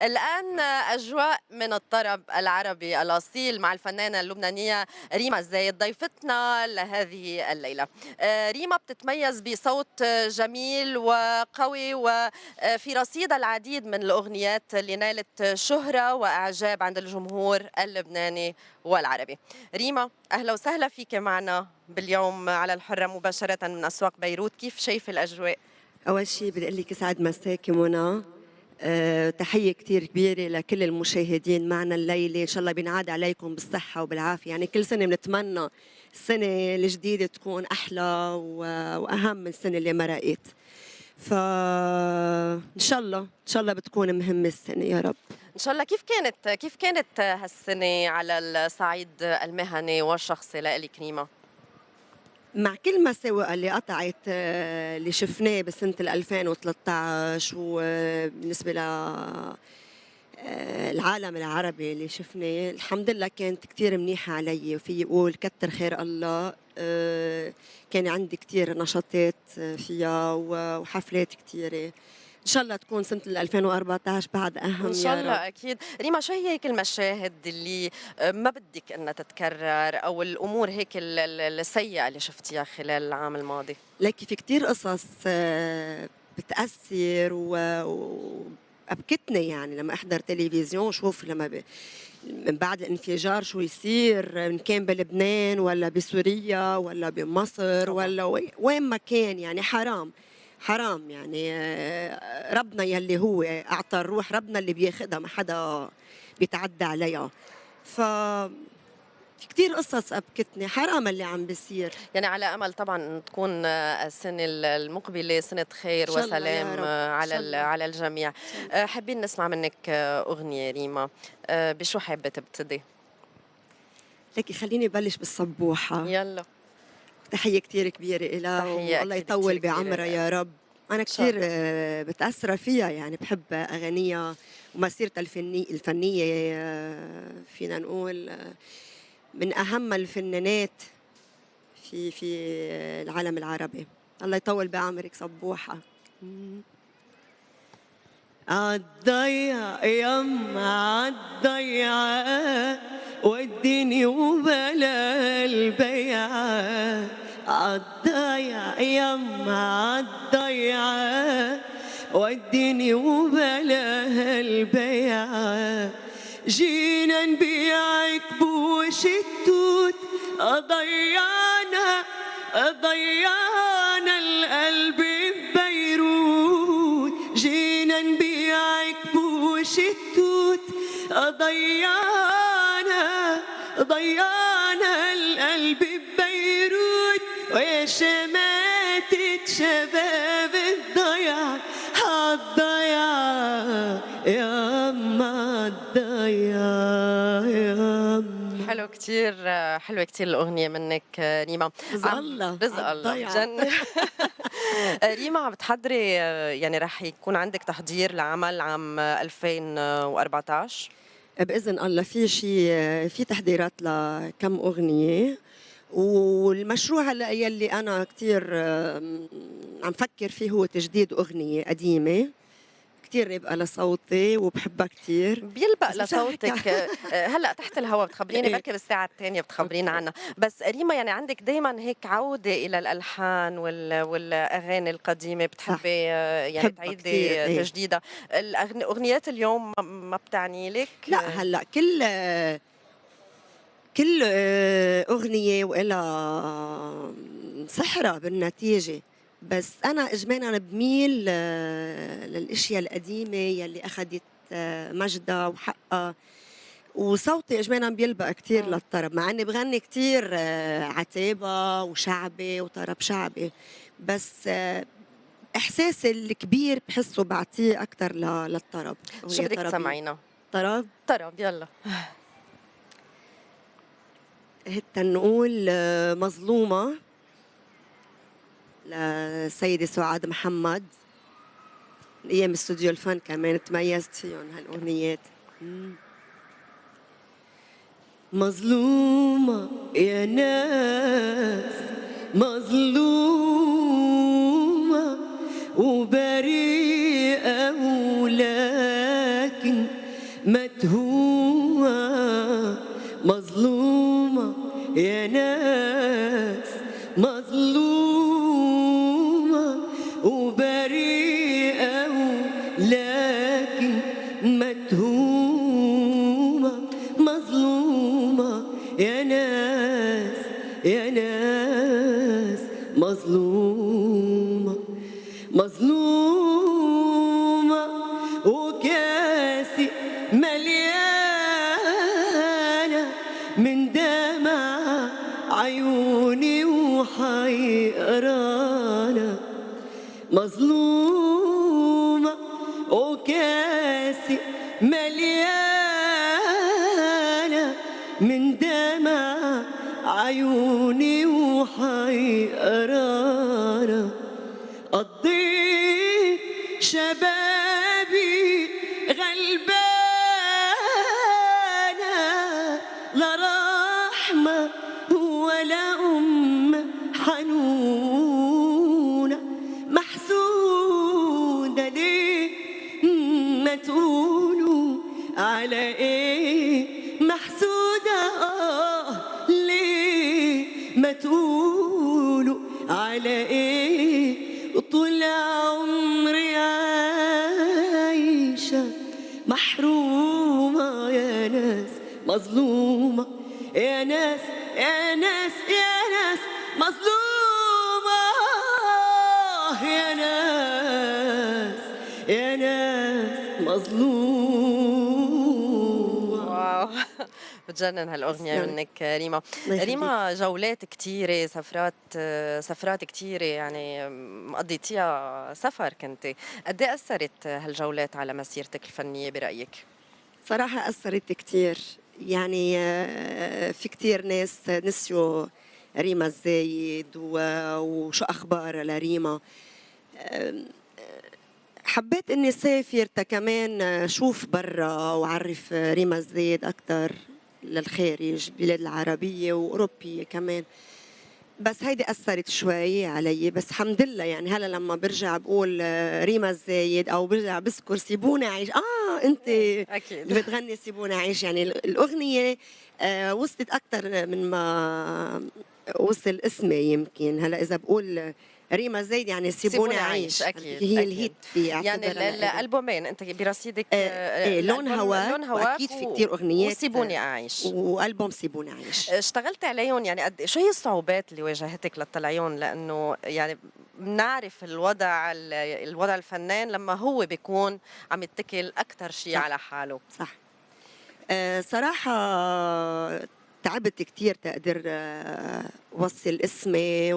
الآن أجواء من الطرب العربي الأصيل مع الفنانة اللبنانية ريما الزايد ضيفتنا لهذه الليلة. ريما بتتميز بصوت جميل وقوي، وفي رصيدها العديد من الأغنيات اللي نالت شهرة وإعجاب عند الجمهور اللبناني والعربي. ريما، أهلا وسهلا فيك معنا باليوم على الحرة مباشرة من أسواق بيروت. كيف شايف الأجواء؟ أول شي بدي أقول لك يسعد مساكِ منى، تحية كتير كبيرة لكل المشاهدين معنا الليلة، إن شاء الله بينعاد عليكم بالصحة وبالعافية، يعني كل سنة بنتمنى السنة الجديدة تكون أحلى وأهم من السنة اللي مرقت، فإن شاء الله إن شاء الله بتكون مهمة السنة يا رب. إن شاء الله. كيف كانت هالسنة على الصعيد المهني والشخصي لإلك ريما؟ مع كل المساوئ اللي قطعت اللي شفناه بسنة 2013 وبالنسبة العالم العربي اللي شفناه، الحمد لله كانت كتير منيحة علي، وفي أقول كتر خير الله. كان عندي كتير نشاطات فيها وحفلات كتيرة. إن شاء الله تكون سنة 2014 بعد إن أهم شاء يا رب. الله أكيد. ريما، شو هي هيك المشاهد اللي ما بدِّك إنها تتكرر، أو الأمور هيك السيئة اللي شُفتيها خلال العام الماضي؟ لكن في كتير قصص بتأثّر وأبكتني يعني لمّا أحضر تلفزيون شوف لمّا من بعد الانفجار شو يصير إن كان بلبنان والّا بسوريا والّا بمصر طبعًا. والّا وين ما كان يعني حرام، حرام يعني ربنا يلّي هو أعطى الروح ربنا اللي بياخدها ما حدا بيتعدّى عليها. ف في كتير قصص أبكتني، حرام اللي عم بيصير. يعني على أمل طبعًا إن تكون السنة المقبلة سنة إن خير شاء الله يا وسلام رب، إن على شاء الله، إن على الجميع. شاء الله. حابين نسمع منِّك أغنية ريما. بشو حابة تبتدي؟ لكن خلّيني بلّش بالصبوحة، يالّا. تحية كتير كبيرة إلها تحية والله أكيد كتير يطوّل كبيرة بعمرها لإلها. يا رب. أنا إن شاء كتير الله. متأثّرة فيها يعني باحب أغانيها ومسيرتها الفنية فينا نقول من أهم الفنانات في العالم العربي. الله يطوّل بعمرِك صبوحة. إمم. عالضيعة يما عالضيعة وديني وبلا البيعة عالضيعة يما عالضيعة وديني وبلا البيعة جينا نبيعك بوش التوت ضيعنا ضيعنا القلب ببيروت جينا نبيعك بوش التوت ضيعنا ضيعنا القلب ببيروت ويا شماتة شباب الضيعة عالضيعة ياما الضيعة ياما حلوة كتير الأغنية منِّك ريما. رزق الله رزق الله عالضيعة. بجنن. ريما، عم بتحضري، يعني رح يكون عندِك تحضير لعمل عام 2014؟ بإذن الله في تحضيرات لكم أغنية، والمشروع هلأ يلّي أنا كتير عم فكّر فيه هو تجديد أغنية قديمة، كتير رابقة لصوتي وباحبها كتير، بيلبق بس مشان هيك لصوتِك. هلأ تحت الهوا بتخبريني، إيه، بركي بالساعة التانية بتخبرينا أوكي، عنها. بس ريما، يعني عندِك دايمًا هيك عودة إلى الألحان والأغاني القديمة، صح، بتحبي يعني باحبها كتير تعيدي إيه. تجديدها. أغنيات اليوم ما بتعني لِك؟ لأ هلأ كل أغنية وإلها سحرها بالنتيجة، بس أنا إجمالاً باميل للأشيا القديمة يلّي أخدت مجدها وحقها، وصوتي إجمالاً بيلبق كتير إمم. للطرب، مع إني باغني كتير عتابة وشعبي وطرب شعبي، بس إحساسي الكبير باحسّه باعطيه أكتر للطرب، شو أغنية بدِك طربية. تسمعينا؟ طرب طرب يالّا. تنقول مظلومة للسيدة سعاد محمد، من أيام استوديو الفن كمان تميزت فيهم هالأغنيات. إمم. مظلومة يا ناس مظلومة وبريئة ولكن مدهومة مظلومة يا ناس، مظلومة وبريئة لكن مدهومة مظلومة يا ناس، يا ناس مظلومة مظلومة وكاسي مليانة من دمع عيوني وحيقرانا، مظلومة وكاسي مليانة من دمع عيوني وحيقرانا. قضيت شبابي غلبانة لا رحمة ولا حنونة، محسودة ليه ما تقولوا على ايه، محسودة ليه ما تقولوا على ايه، طول عمري عايشة محرومة يا ناس، مظلومة يا ناس، يا ناس، يا ناس مظلومة يا ناس، يا ناس مظلومة. واو بتجنن هالأغنية منك ريما. ريما جولات كتيرة، سفرات كتيرة يعني قضيتيها سفر كنتي، قد ايه أثرت هالجولات على مسيرتك الفنية برأيك؟ صراحة أثرت كتير، يعني في كتير ناس نسيوا ريما الزايد وشو أخبار لريما. حبيت إني سافر كمان شوف برا وعرف ريما الزايد أكتر للخارج، بلاد العربية وأوروبية كمان. بس هيدي أثرت شوي علي، بس الحمد لله يعني هلا لما برجع بقول ريما الزايد أو برجع بذكر سيبوني أعيش، أنت أكيد اللي بتغني سيبوني أعيش، يعني الأغنية وصلت أكتر من ما وصل اسمي. يمكن هلا إذا بقول ريما الزايد يعني سيبوني أعيش، أكيد هي أكيد. الهيت في يعني اعتبرها الألبومين أنت برصيدك إيه لون هواك، لون هواك وأكيد في كتير أغنيات وسيبوني أعيش، وألبوم سيبوني أعيش. اشتغلت عليهم يعني قد شو هي الصعوبات اللي واجهتك لتطلعيهم؟ لأنه يعني بنعرف الوضع الفنان لما هو بيكون عم يتكل أكتر شيء صح. على حاله. صح. صراحة تعبت كتير تقدر وصل اسمي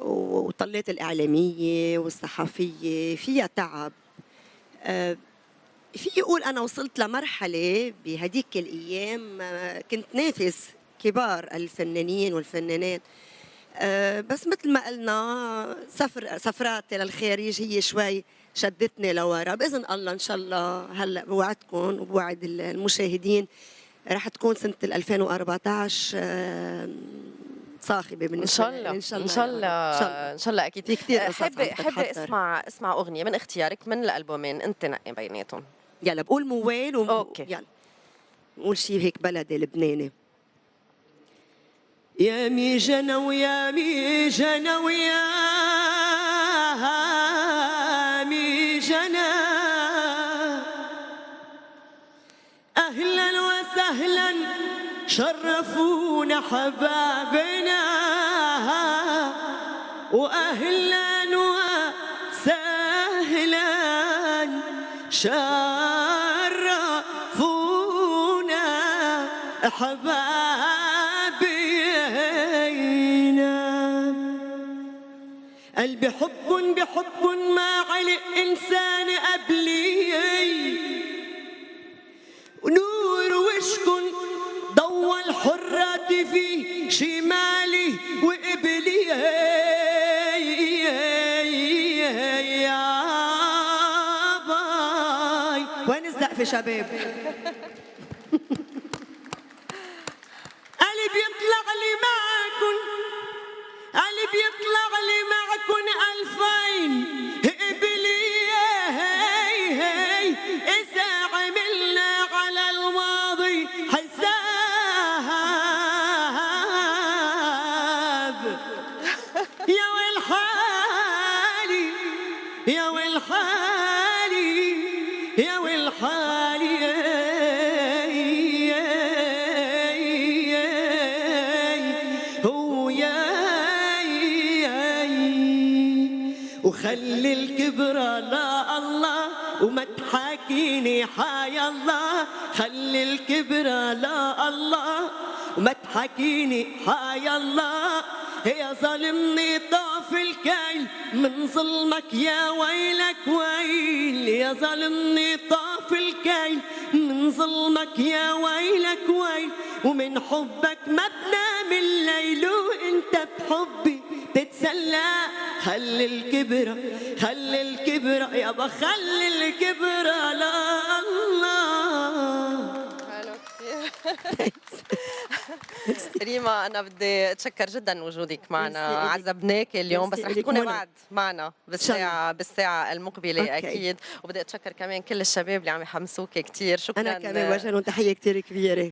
وطليت الإعلامية والصحفية فيها تعب. في يقول أنا وصلت لمرحلة بهديك الأيام كنت نافس كبار الفنانين والفنانات. بس مثل ما قلنا سفراتي للخارج هي شوي شدتني لورا. باذن الله ان شاء الله هلا بوعدكم وبوعد المشاهدين رح تكون سنه 2014 صاخبه ان بالنسبه شاء لي. الله ان شاء ان الله شاء يا رب. الله ان شاء الله ان شاء الله اكيد. في كثير قصص عم حابه تتحضر. اسمع اغنيه من اختيارك من الالبومين، انت نقي بيناتهم. يلا بقول موال اوكي يلا نقول شيء هيك بلدي لبناني. يا ميجنة ويا ميجنة ويا ميجنة، أهلا وسهلا شرفونا حبابنا، وأهلا وسهلا شرفونا حبابنا. قلبي بحب ما علق إنسان قبلي، ونور وشكن ضوى الحرات في شمالي وقبلي. يا باي وين الزقف شباب؟ قلبي يطلع لي معكن، قلبي يطلع لي معكن 2000 قبلي. إذا عمل والحال هو وخلي الكبر لا الله وما تحاكيني حي الله. خلي الكبر لا الله وما تحاكيني حي الله. يا ظالمني طاف الكيل من ظلمك يا ويلك ويل. يا ظالمني طاف الكيل من ظلمك يا ويلك ويل. ومن حبك ما بنام الليل وانت بحبي تتسلى. خلي الكبر خلي الكبر يابا خلي الكبر لا الله. حلو كثير. ريما أنا بدي أتشكر جدا وجودك معنا، ميرسي إلك. عذبناك اليوم بس ميرسي رح إلك تكوني منى. بعد معنا بالساعة المقبلة أوكي. أكيد. وبدي أتشكر كمان كل الشباب اللي عم يحمسوك كثير. شكرا. أنا كمان وجه لهم تحية كتير كبيرة.